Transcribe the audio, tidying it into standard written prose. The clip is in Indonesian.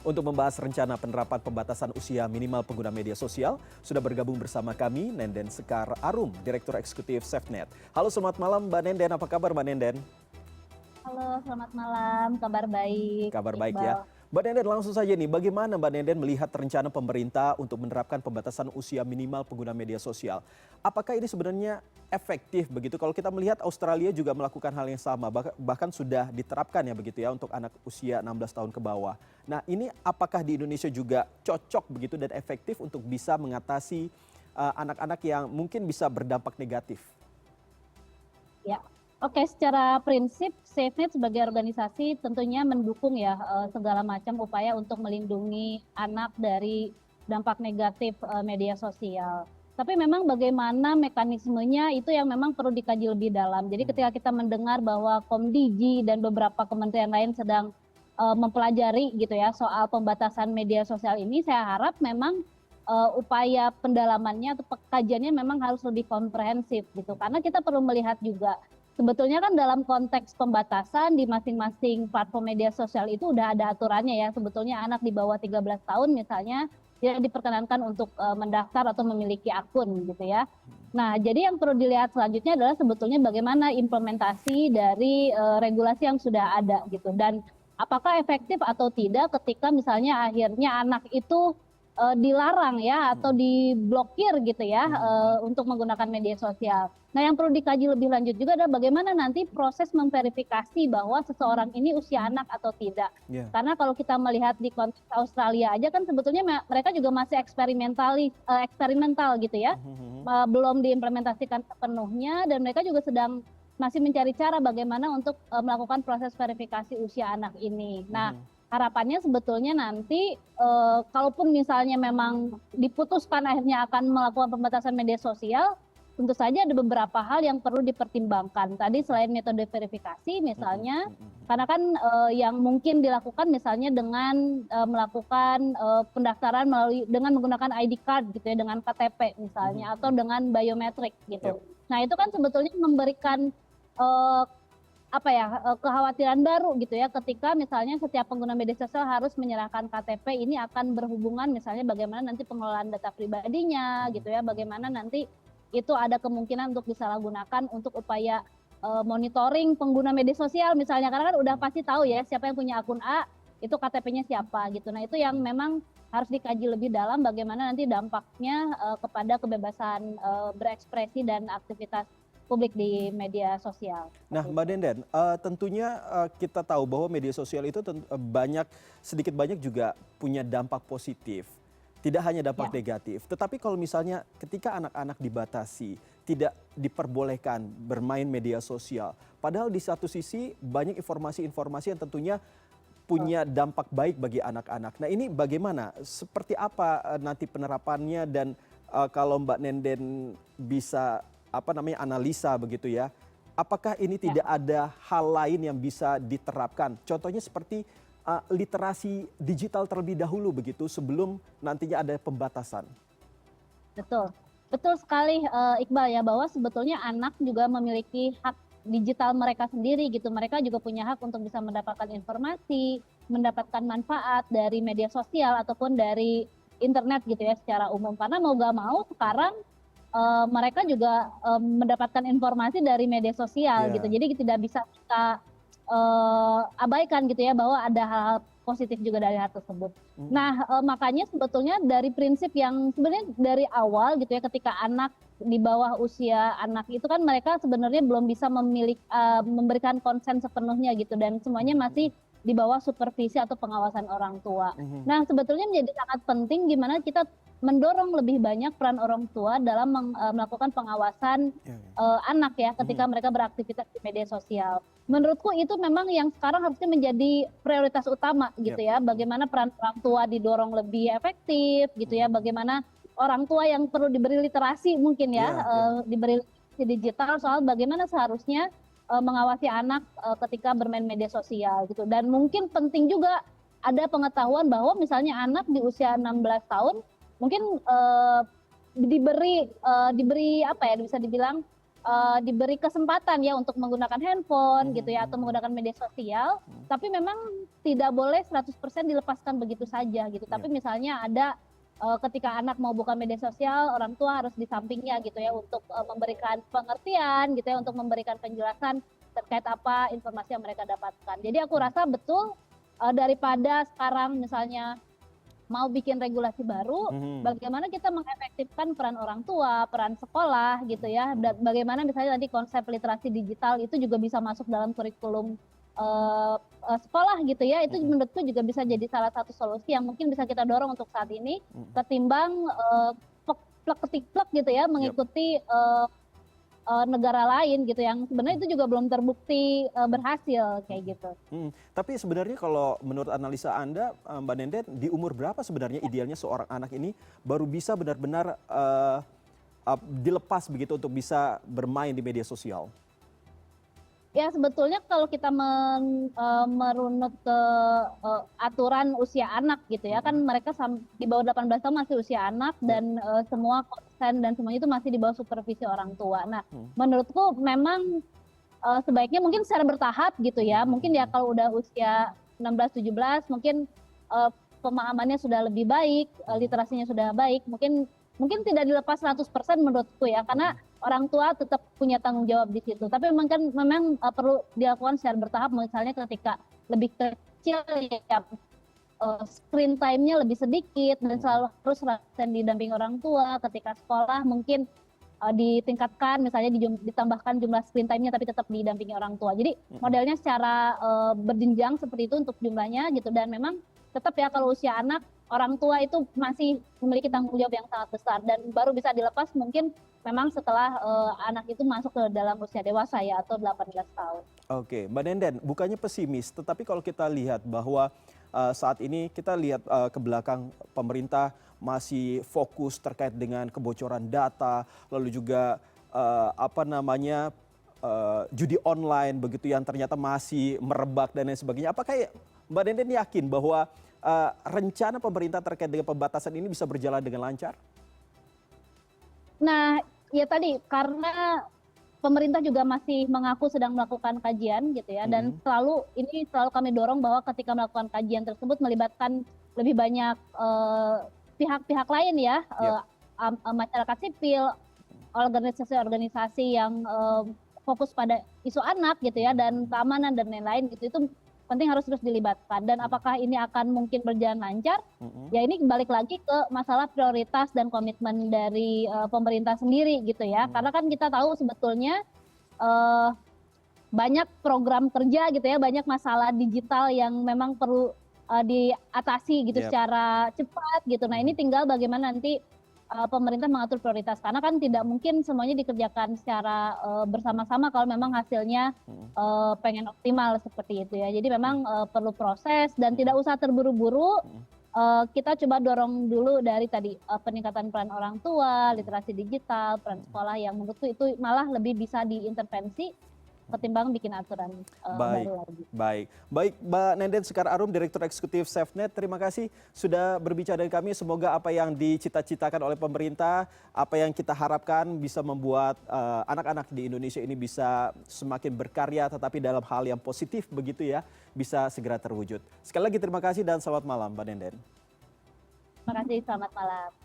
Untuk membahas rencana penerapan pembatasan usia minimal pengguna media sosial, sudah bergabung bersama kami Nenden Sekar Arum, Direktur Eksekutif SafeNet. Halo, selamat malam Mbak Nenden, apa kabar Mbak Nenden? Halo, selamat malam. Kabar baik, Kabar baik ya. Iqbal. Mbak Nenden, langsung saja nih, bagaimana Mbak Nenden melihat rencana pemerintah untuk menerapkan pembatasan usia minimal pengguna media sosial? Apakah ini sebenarnya efektif begitu? Kalau kita melihat Australia juga melakukan hal yang sama, bahkan sudah diterapkan ya begitu ya untuk anak usia 16 tahun ke bawah. Nah, ini apakah di Indonesia juga cocok begitu dan efektif untuk bisa mengatasi anak-anak yang mungkin bisa berdampak negatif? Ya, oke. Secara prinsip, SafeNet sebagai organisasi tentunya mendukung ya segala macam upaya untuk melindungi anak dari dampak negatif media sosial. Tapi memang bagaimana mekanismenya itu yang memang perlu dikaji lebih dalam. Jadi ketika kita mendengar bahwa Komdigi dan beberapa kementerian lain sedang mempelajari gitu ya soal pembatasan media sosial ini, saya harap memang upaya pendalamannya atau kajiannya memang harus lebih komprehensif gitu. Karena kita perlu melihat juga sebetulnya kan dalam konteks pembatasan di masing-masing platform media sosial itu udah ada aturannya ya. Sebetulnya anak di bawah 13 tahun misalnya tidak diperkenankan untuk mendaftar atau memiliki akun gitu ya. Nah, jadi yang perlu dilihat selanjutnya adalah sebetulnya bagaimana implementasi dari regulasi yang sudah ada gitu, dan apakah efektif atau tidak ketika misalnya akhirnya anak itu dilarang ya atau diblokir gitu ya untuk menggunakan media sosial. Nah, yang perlu dikaji lebih lanjut juga adalah bagaimana nanti proses memverifikasi bahwa seseorang ini usia anak atau tidak. Ya. Karena kalau kita melihat di konteks Australia aja kan sebetulnya mereka juga masih eksperimental gitu ya. Belum diimplementasikan sepenuhnya dan mereka juga sedang masih mencari cara bagaimana untuk melakukan proses verifikasi usia anak ini. Nah, harapannya sebetulnya nanti kalaupun misalnya memang diputuskan akhirnya akan melakukan pembatasan media sosial, tentu saja ada beberapa hal yang perlu dipertimbangkan. Tadi selain metode verifikasi misalnya, karena kan yang mungkin dilakukan misalnya dengan melakukan pendaftaran dengan menggunakan ID card gitu ya, dengan KTP misalnya, atau dengan biometrik gitu. Nah, itu kan sebetulnya memberikan kekhawatiran baru gitu ya, ketika misalnya setiap pengguna media sosial harus menyerahkan KTP. Ini akan berhubungan misalnya bagaimana nanti pengelolaan data pribadinya gitu ya, bagaimana nanti itu ada kemungkinan untuk disalahgunakan untuk upaya monitoring pengguna media sosial misalnya, karena kan udah pasti tahu ya siapa yang punya akun A, itu KTP-nya siapa gitu. Nah, itu yang memang harus dikaji lebih dalam bagaimana nanti dampaknya kepada kebebasan berekspresi dan aktivitas publik di media sosial. Nah, Mbak Nenden, tentunya kita tahu bahwa media sosial itu sedikit banyak juga punya dampak positif. Tidak hanya dampak negatif, tetapi kalau misalnya ketika anak-anak dibatasi, tidak diperbolehkan bermain media sosial, padahal di satu sisi banyak informasi-informasi yang tentunya punya dampak baik bagi anak-anak. Nah, ini bagaimana? Seperti apa nanti penerapannya, dan kalau Mbak Nenden bisa analisa begitu ya, apakah ini tidak ada hal lain yang bisa diterapkan? Contohnya seperti literasi digital terlebih dahulu begitu sebelum nantinya ada pembatasan. Betul, betul sekali Iqbal ya, bahwa sebetulnya anak juga memiliki hak digital mereka sendiri gitu. Mereka juga punya hak untuk bisa mendapatkan informasi, mendapatkan manfaat dari media sosial ataupun dari internet gitu ya secara umum. Karena mau gak mau sekarang mereka juga mendapatkan informasi dari media sosial gitu. Jadi tidak bisa kita abaikan gitu ya bahwa ada hal-hal positif juga dari hal tersebut. Nah, makanya sebetulnya dari prinsip yang sebenarnya dari awal gitu ya, ketika anak di bawah usia anak itu kan mereka sebenarnya belum bisa memberikan konsen sepenuhnya gitu, dan semuanya masih di bawah supervisi atau pengawasan orang tua. Nah, sebetulnya menjadi sangat penting gimana kita mendorong lebih banyak peran orang tua dalam melakukan pengawasan anak ya ketika mereka beraktivitas di media sosial. Menurutku itu memang yang sekarang harusnya menjadi prioritas utama gitu ya. Bagaimana peran orang tua didorong lebih efektif gitu ya. Bagaimana orang tua yang perlu diberi literasi mungkin ya, diberi literasi digital soal bagaimana seharusnya mengawasi anak ketika bermain media sosial gitu. Dan mungkin penting juga ada pengetahuan bahwa misalnya anak di usia 16 tahun mungkin diberi apa ya, bisa dibilang diberi kesempatan ya untuk menggunakan handphone gitu ya atau menggunakan media sosial, tapi memang tidak boleh 100% dilepaskan begitu saja gitu. Tapi misalnya ada ketika anak mau buka media sosial, orang tua harus di sampingnya gitu ya untuk memberikan pengertian gitu ya, untuk memberikan penjelasan terkait apa informasi yang mereka dapatkan. Jadi aku rasa betul daripada sekarang misalnya mau bikin regulasi baru, bagaimana kita mengefektifkan peran orang tua, peran sekolah gitu ya, dan bagaimana misalnya tadi konsep literasi digital itu juga bisa masuk dalam kurikulum sekolah gitu ya, itu menurutku juga bisa jadi salah satu solusi yang mungkin bisa kita dorong untuk saat ini, ketimbang plek-ketik-plek gitu ya, mengikuti negara lain gitu yang sebenarnya itu juga belum terbukti berhasil kayak gitu. Tapi sebenarnya kalau menurut analisa Anda, Mbak Nenden, di umur berapa sebenarnya idealnya seorang anak ini baru bisa benar-benar dilepas begitu untuk bisa bermain di media sosial? Ya sebetulnya kalau kita merunut ke aturan usia anak gitu ya, kan mereka di bawah 18 tahun masih usia anak dan semua konsen dan semuanya itu masih di bawah supervisi orang tua. Nah, menurutku memang sebaiknya mungkin secara bertahap gitu ya, mungkin ya kalau udah usia 16-17 mungkin pemahamannya sudah lebih baik, literasinya sudah baik, mungkin tidak dilepas 100% menurutku ya, karena orang tua tetap punya tanggung jawab di situ. Tapi memang perlu dilakukan secara bertahap, misalnya ketika lebih kecil ya screen time-nya lebih sedikit dan selalu harus didampingi orang tua. Ketika sekolah mungkin ditingkatkan, misalnya ditambahkan jumlah screen time-nya tapi tetap didampingi orang tua. Jadi modelnya secara berjenjang seperti itu untuk jumlahnya gitu, dan memang tetap ya kalau usia anak, orang tua itu masih memiliki tanggung jawab yang sangat besar dan baru bisa dilepas mungkin memang setelah anak itu masuk ke dalam usia dewasa ya atau 18 tahun. Oke, Mbak Nenden, bukannya pesimis, tetapi kalau kita lihat bahwa saat ini kita lihat ke belakang pemerintah masih fokus terkait dengan kebocoran data, lalu juga judi online begitu yang ternyata masih merebak dan lain sebagainya. Apakah Mbak Nenden yakin bahwa rencana pemerintah terkait dengan pembatasan ini bisa berjalan dengan lancar? Nah, ya tadi karena pemerintah juga masih mengaku sedang melakukan kajian gitu ya, dan selalu kami dorong bahwa ketika melakukan kajian tersebut melibatkan lebih banyak pihak-pihak lain ya, masyarakat sipil, organisasi-organisasi yang fokus pada isu anak gitu ya, dan keamanan dan lain-lain gitu, itu penting harus terus dilibatkan. Dan apakah ini akan mungkin berjalan lancar? Ya ini balik lagi ke masalah prioritas dan komitmen dari pemerintah sendiri gitu ya. Karena kan kita tahu sebetulnya banyak program kerja gitu ya, banyak masalah digital yang memang perlu diatasi gitu secara cepat gitu. Nah ini tinggal bagaimana nanti pemerintah mengatur prioritas, karena kan tidak mungkin semuanya dikerjakan secara bersama-sama kalau memang hasilnya pengen optimal seperti itu ya. Jadi memang perlu proses dan tidak usah terburu-buru. Kita coba dorong dulu dari tadi peningkatan peran orang tua, literasi digital, peran sekolah yang menurutku itu malah lebih bisa diintervensi ketimbang bikin aturan baru lagi. Baik, Mbak Nenden Sekar Arum, Direktur Eksekutif SafeNet, terima kasih sudah berbicara dengan kami. Semoga apa yang dicita-citakan oleh pemerintah, apa yang kita harapkan bisa membuat anak-anak di Indonesia ini bisa semakin berkarya, tetapi dalam hal yang positif begitu ya, bisa segera terwujud. Sekali lagi terima kasih dan selamat malam, Mbak Nenden. Terima kasih, selamat malam.